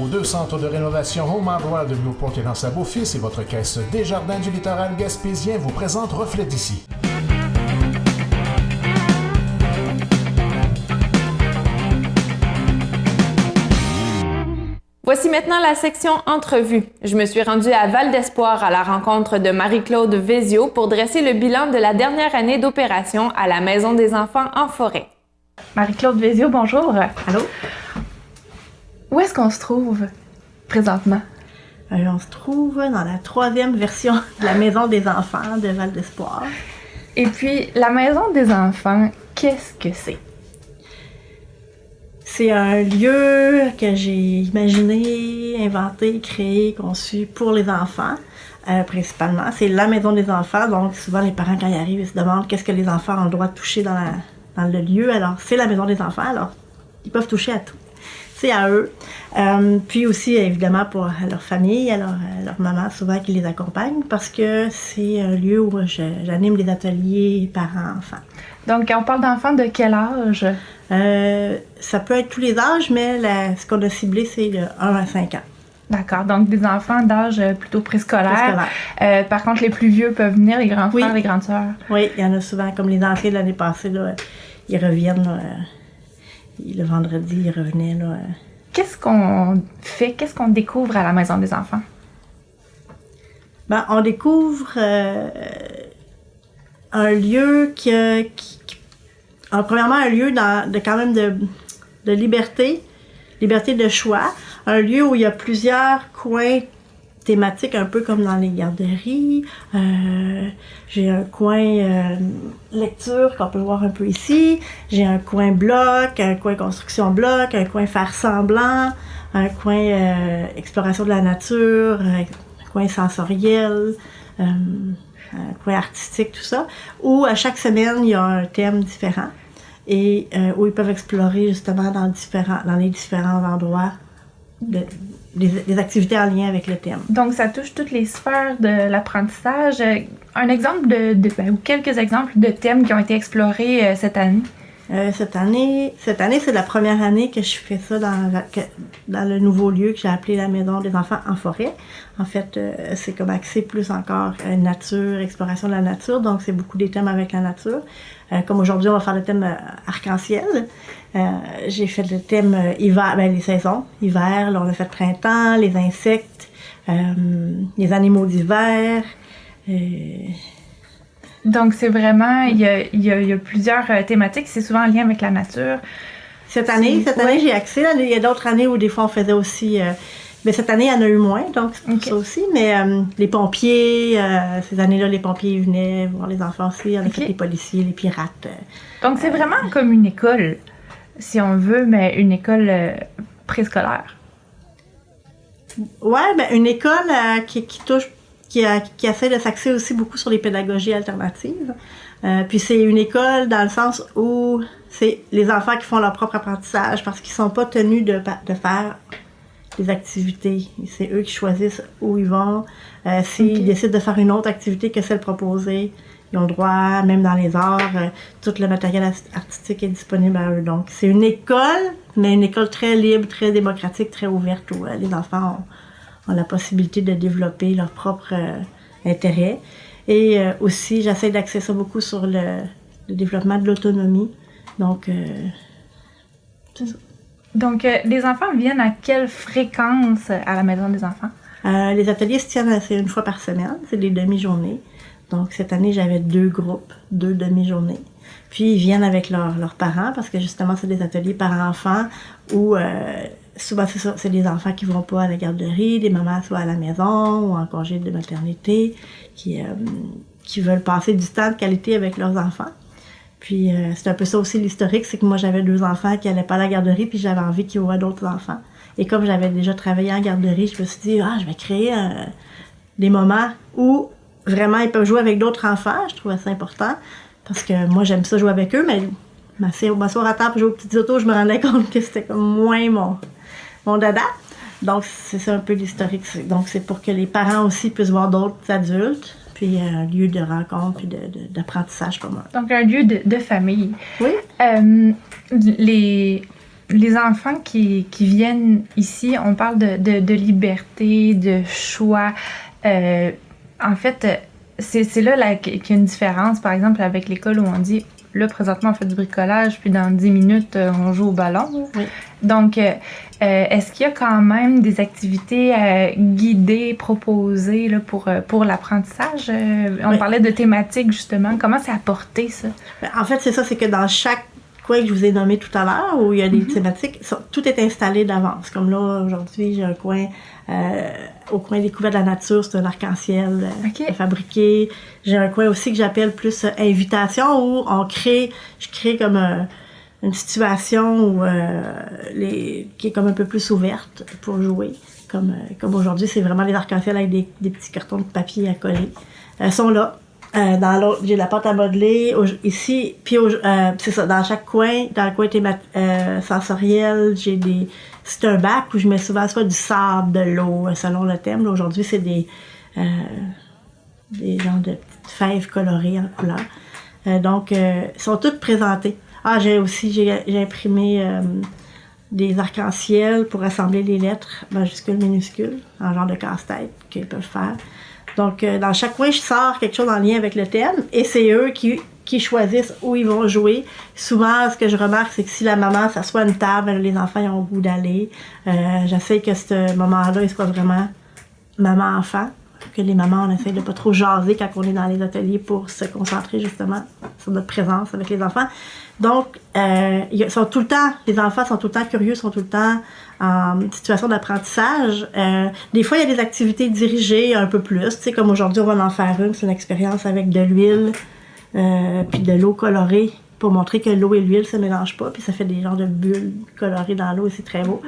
vos 2 centres de rénovation Home Hardware de Newport et dans Beau-Fils et votre caisse Desjardins du littoral gaspésien vous présente Reflet d'ici. Voici maintenant la section entrevue. Je me suis rendue à Val-d'Espoir à la rencontre de Marie-Claude Vézio pour dresser le bilan de la dernière année d'opération à la Maison des enfants en forêt. Marie-Claude Vézio, bonjour. Allô? Où est-ce qu'on se trouve présentement? On se trouve dans la 3e version de la Maison des enfants de Val-d'Espoir. Et puis, la Maison des enfants, qu'est-ce que c'est? C'est un lieu que j'ai imaginé, inventé, créé, conçu pour les enfants, principalement. C'est la maison des enfants, donc souvent les parents, quand ils arrivent, ils se demandent qu'est-ce que les enfants ont le droit de toucher dans le lieu. Alors, c'est la maison des enfants, alors ils peuvent toucher à tout. C'est à eux. Puis aussi, évidemment, pour leur famille, leur maman, souvent, qui les accompagne, parce que c'est un lieu où j'anime des ateliers parents-enfants. Donc, on parle d'enfants de quel âge? Ça peut être tous les âges, mais ce qu'on a ciblé, c'est de 1 à 5 ans. D'accord, donc des enfants d'âge plutôt préscolaire. Par contre, les plus vieux peuvent venir, les grands frères, les grandes sœurs. Oui, il y en a souvent, comme les anciens de l'année passée, là, ils reviennent, là, le vendredi, ils revenaient. Là, Qu'est-ce qu'on fait, qu'est-ce qu'on découvre à la Maison des enfants? On découvre un lieu premièrement, un lieu quand même de liberté de choix, un lieu où il y a plusieurs coins thématiques, un peu comme dans les garderies. J'ai un coin lecture qu'on peut voir un peu ici, j'ai un coin bloc, un coin construction bloc, un coin faire semblant, un coin exploration de la nature, un coin sensoriel, un coin artistique, tout ça, où à chaque semaine, il y a un thème différent et où ils peuvent explorer justement dans les différents endroits des activités en lien avec le thème. Donc, ça touche toutes les sphères de l'apprentissage. Un exemple ou quelques exemples de thèmes qui ont été explorés cette année? Cette année, c'est la première année que je fais ça dans le nouveau lieu que j'ai appelé la Maison des enfants en forêt. En fait, c'est comme axé plus encore nature, exploration de la nature, donc c'est beaucoup des thèmes avec la nature. Comme aujourd'hui, on va faire le thème arc-en-ciel. J'ai fait le thème hiver, les saisons, hiver, là on a fait printemps, les insectes, les animaux d'hiver. Donc, c'est vraiment, il y a plusieurs thématiques, c'est souvent en lien avec la nature. Cette année, j'ai axé. Là, il y a d'autres années où des fois on faisait aussi... mais cette année, il y en a eu moins, donc c'est pour ça aussi. Mais les pompiers, ces années-là, les pompiers venaient voir les enfants aussi. On a fait les policiers, les pirates. Donc, c'est vraiment comme une école, si on veut, mais une école préscolaire. Ouais, une école qui touche... qui essaie de s'axer aussi beaucoup sur les pédagogies alternatives. Puis c'est une école dans le sens où c'est les enfants qui font leur propre apprentissage parce qu'ils ne sont pas tenus de faire des activités. C'est eux qui choisissent où ils vont. S'ils décident de faire une autre activité que celle proposée, ils ont le droit, même dans les arts, tout le matériel artistique est disponible à eux. Donc c'est une école, mais une école très libre, très démocratique, très ouverte où les enfants ont la possibilité de développer leur propre intérêt. Et aussi, j'essaie d'axer ça beaucoup sur le développement de l'autonomie. Donc, c'est ça. Donc, les enfants viennent à quelle fréquence à la Maison des enfants? Les ateliers se tiennent une fois par semaine. C'est des demi-journées. Donc, cette année, j'avais 2 groupes, 2 demi-journées. Puis, ils viennent avec leurs parents parce que justement, c'est des ateliers parents-enfants où... souvent, c'est ça, c'est des enfants qui vont pas à la garderie, des mamans soit à la maison ou en congé de maternité, qui veulent passer du temps de qualité avec leurs enfants. Puis c'est un peu ça aussi l'historique, c'est que moi j'avais 2 enfants qui allaient pas à la garderie, puis j'avais envie qu'ils voient d'autres enfants. Et comme j'avais déjà travaillé en garderie, je me suis dit, je vais créer des moments où vraiment ils peuvent jouer avec d'autres enfants. Je trouvais ça important, parce que moi j'aime ça jouer avec eux, mais m'asseoir à table pour jouer aux petites autos, je me rendais compte que c'était comme moins mon dada. Donc, c'est ça un peu l'historique. Donc, c'est pour que les parents aussi puissent voir d'autres adultes, puis un lieu de rencontre puis d'apprentissage commun. Donc, un lieu de famille. Oui. les enfants qui viennent ici, on parle de liberté, de choix. En fait, c'est là qu'il y a une différence, par exemple, avec l'école où on dit, là, présentement, on fait du bricolage, puis dans 10 minutes, on joue au ballon. Oui. Donc, est-ce qu'il y a quand même des activités guidées, proposées là, pour l'apprentissage? On parlait de thématiques, justement. Comment c'est apporté, ça? En fait, c'est ça, c'est que dans chaque coin que je vous ai nommé tout à l'heure, où il y a des thématiques, tout est installé d'avance. Comme là, aujourd'hui, j'ai un coin au coin découvert de la nature, c'est un arc-en-ciel fabriqué. J'ai un coin aussi que j'appelle plus invitation, où je crée comme une situation qui est comme un peu plus ouverte pour jouer. Comme aujourd'hui, c'est vraiment les arc-en-ciel avec des petits cartons de papier à coller. Sont là. Dans l'autre, j'ai la pâte à modeler ici, puis c'est ça, dans chaque coin, dans le coin sensoriel, c'est un bac où je mets souvent soit du sable, de l'eau, selon le thème. Là, aujourd'hui, c'est des genres de petites fèves colorées en couleur. Donc, ils sont toutes présentées. J'ai imprimé des arcs-en-ciel pour assembler les lettres majuscules, minuscules, en genre de casse-tête qu'ils peuvent faire. Donc, dans chaque coin, je sors quelque chose en lien avec le thème et c'est eux qui choisissent où ils vont jouer. Souvent, ce que je remarque, c'est que si la maman s'assoit à une table, les enfants ils ont le goût d'aller. J'essaie que ce moment-là, il soit vraiment maman-enfant. Que les mamans, on essaie de pas trop jaser quand on est dans les ateliers pour se concentrer justement sur notre présence avec les enfants. Donc, sont tout le temps, les enfants sont tout le temps curieux, sont tout le temps en situation d'apprentissage. Des fois, il y a des activités dirigées un peu plus. Tu sais, comme aujourd'hui, on va en faire une. C'est une expérience avec de l'huile puis de l'eau colorée pour montrer que l'eau et l'huile se mélangent pas. Puis ça fait des genres de bulles colorées dans l'eau et c'est très beau.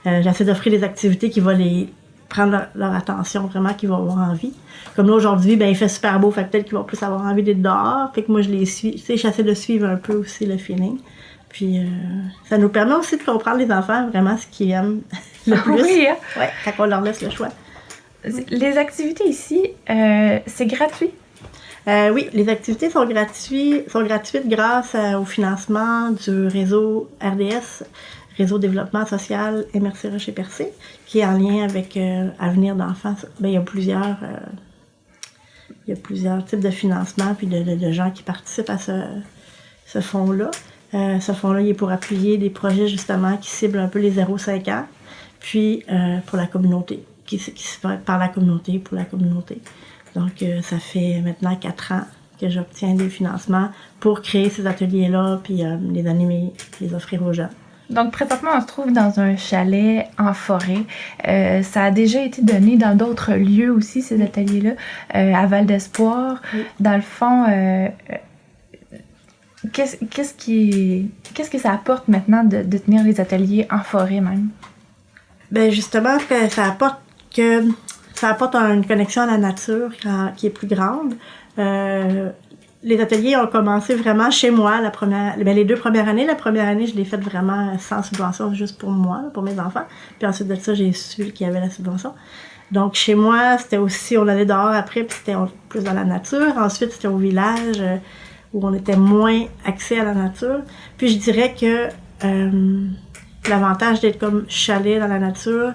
J'essaie d'offrir des activités qui vont les prendre leur attention, vraiment, qu'ils vont avoir envie. Comme là, aujourd'hui, il fait super beau, fait peut-être qu'ils vont plus avoir envie d'être dehors. Fait que moi, je les suis. Tu sais, j'essaie de suivre un peu aussi le feeling. Puis, ça nous permet aussi de comprendre les enfants, vraiment, ce qu'ils aiment le plus. Oui, hein? Ouais, quand on leur laisse le choix. Les activités ici, c'est gratuit? Oui, les activités sont gratuites grâce au financement du réseau RDS, Réseau Développement Social MRC Rocher-Percé, qui est en lien avec Avenir d'enfants. Il y a plusieurs types de financements puis de gens qui participent à ce fonds-là. Ce fonds-là, il est pour appuyer des projets justement qui ciblent un peu les 0-5 ans, puis pour la communauté, qui se fait par la communauté, pour la communauté. Donc, ça fait maintenant 4 ans que j'obtiens des financements pour créer ces ateliers-là, puis les animer, les offrir aux gens. Donc, présentement, on se trouve dans un chalet en forêt. Ça a déjà été donné dans d'autres lieux aussi, ces ateliers-là, à Val-d'Espoir. Oui. Dans le fond, qu'est-ce que ça apporte maintenant de tenir les ateliers en forêt même? Bien, justement, ça apporte une connexion à la nature qui est plus grande. Les ateliers ont commencé vraiment chez moi les 2 premières années. La première année, je l'ai faite vraiment sans subvention, juste pour moi, pour mes enfants. Puis ensuite de ça, j'ai su qu'il y avait la subvention. Donc chez moi, c'était aussi, on allait dehors après, puis c'était plus dans la nature. Ensuite, c'était au village où on était moins accès à la nature. Puis je dirais que l'avantage d'être comme chalet dans la nature,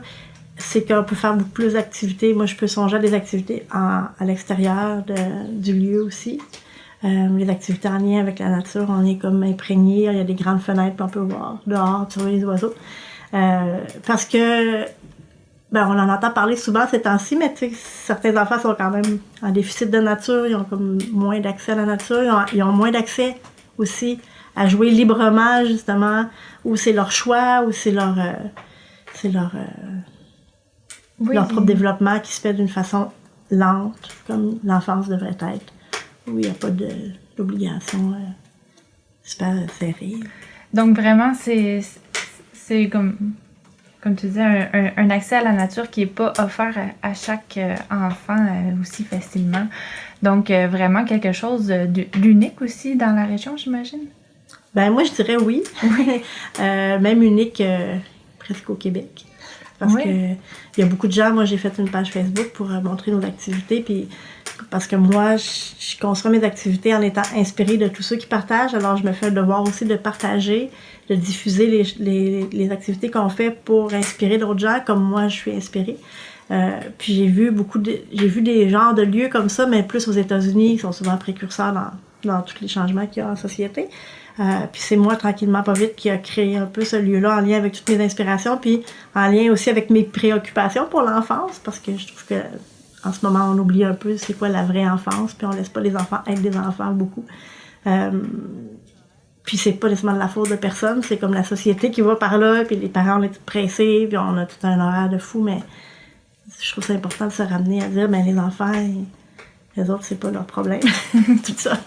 c'est qu'on peut faire beaucoup plus d'activités. Moi, je peux songer à des activités à l'extérieur du lieu aussi. Les activités en lien avec la nature, on est comme imprégné, il y a des grandes fenêtres, puis on peut voir dehors, observer les oiseaux. Parce que, on en entend parler souvent ces temps-ci, mais tu sais, certains enfants sont quand même en déficit de nature, ils ont comme moins d'accès à la nature, ils ont moins d'accès aussi à jouer librement, justement, où c'est leur choix, où c'est leur propre développement qui se fait d'une façon lente, comme l'enfance devrait être. Où il n'y a pas d'obligation super serrée. Donc vraiment, c'est comme tu disais, un accès à la nature qui n'est pas offert à chaque enfant aussi facilement. Donc vraiment quelque chose d'unique aussi dans la région, j'imagine? Ben moi, je dirais oui. Même unique presque au Québec. Parce que il y a beaucoup de gens, moi j'ai fait une page Facebook pour montrer nos activités, puis parce que moi, je conçois mes activités en étant inspirée de tous ceux qui partagent. Alors, je me fais le devoir aussi de partager, de diffuser les activités qu'on fait pour inspirer d'autres gens, comme moi, je suis inspirée. Puis j'ai vu des genres de lieux comme ça, mais plus aux États-Unis, qui sont souvent précurseurs dans tous les changements qu'il y a en société. Puis c'est moi, tranquillement, pas vite, qui a créé un peu ce lieu-là en lien avec toutes mes inspirations, puis en lien aussi avec mes préoccupations pour l'enfance, parce que je trouve que en ce moment, on oublie un peu c'est quoi la vraie enfance, puis on laisse pas les enfants être des enfants beaucoup. Puis c'est pas nécessairement de la faute de personne, c'est comme la société qui va par là, puis les parents, on est pressés, puis on a tout un horaire de fou, mais je trouve ça important de se ramener à dire, ben les enfants, les autres, c'est pas leur problème, tout ça.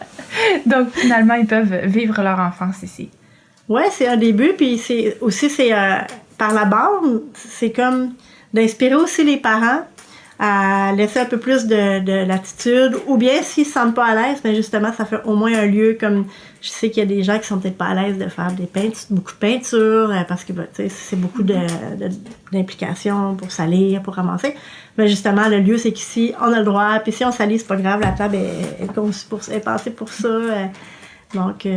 Donc finalement, ils peuvent vivre leur enfance ici. Ouais, c'est un début, puis c'est par la bande, c'est comme d'inspirer aussi les parents à laisser un peu plus de latitude, ou bien s'ils se sentent pas à l'aise, mais justement, ça fait au moins un lieu comme, je sais qu'il y a des gens qui sont peut-être pas à l'aise de faire beaucoup de peinture, parce que c'est beaucoup d'implications pour salir, pour ramasser. Mais justement, le lieu, c'est qu'ici, on a le droit, puis si on salit, c'est pas grave, la table est pensée pour ça. Donc,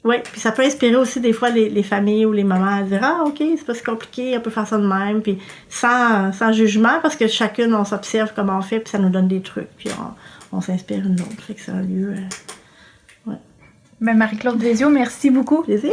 oui, puis ça peut inspirer aussi des fois les familles ou les mamans à dire « Ah, OK, c'est pas si compliqué, on peut faire ça de même », puis sans jugement, parce que chacune, on s'observe comment on fait, puis ça nous donne des trucs, puis on s'inspire une autre. Fait que c'est un lieu... ouais. Ben Marie-Claude Vézio, merci beaucoup. Plaisir!